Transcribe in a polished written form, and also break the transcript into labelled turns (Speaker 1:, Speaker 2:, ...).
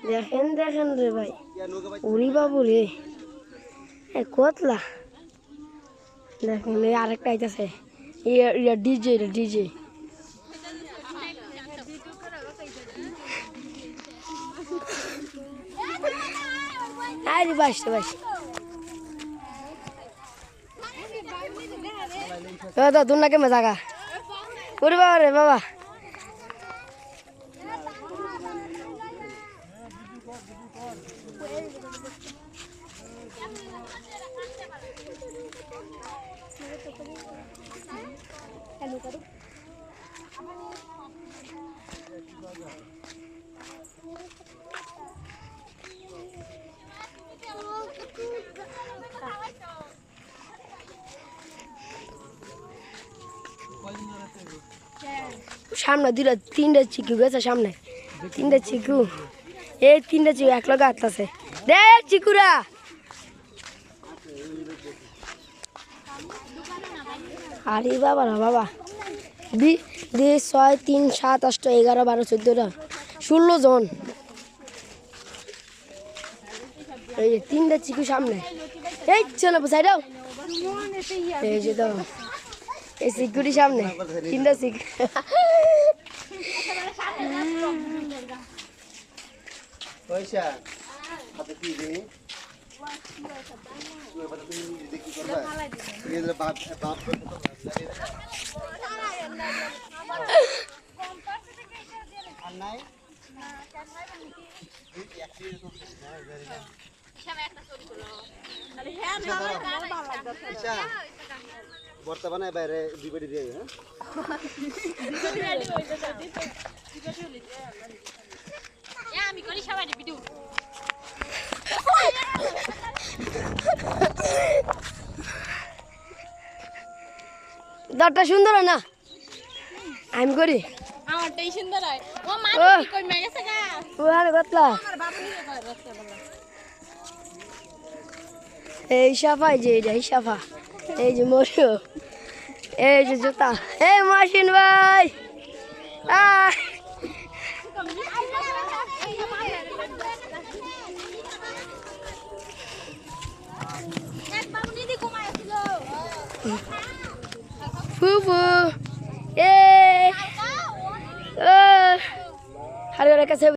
Speaker 1: দেখেন দেখেন রে ভাই, উড়ি বাবু রে, কতলা দেখেন। আরেকটা আইতাছে, ডিজে ডিজে। আরে বাস বাস দাদা তুই নাকি মজা গা ওরে বাবা রে বাবা। সামনে দুইটা তিনটা চিকু গেছে, সামনে তিনটা চিকু, এই তিনটা চিকু এক লগে আটলাছে দে চিকুরা। আরে বাবা না বাবা, 2 6 3 7 8 11 12 14টা 16 জন। এই তিনটা চিকু সামনে, এই চলো বসাই দাও, এই যে দাও এই সিকিউরিটি সামনে তিনটা সিক।
Speaker 2: পয়সা হাতে কি দিই তুই বড় তুমি দেখি করবা এই যে বাপ বাপ আর নাই বর্তমানে বাইরে দুইবাড়ি দিয়ে হ্যাঁ
Speaker 3: আমি করি সবাই ভিডিও।
Speaker 1: দরটা সুন্দর না আমি করি
Speaker 3: আমারটাই সুন্দর হয়। ও মা কই মে গেছে গা
Speaker 1: ও আর গতলা
Speaker 3: আমার বাবু নিয়ে কয় রাস্তা বলা।
Speaker 1: এই সাফা, এই যে এই সাফা, এই যে মরিও, এই যে জুতা, এই মাসিন ভাই ফুফু এ হার কাছে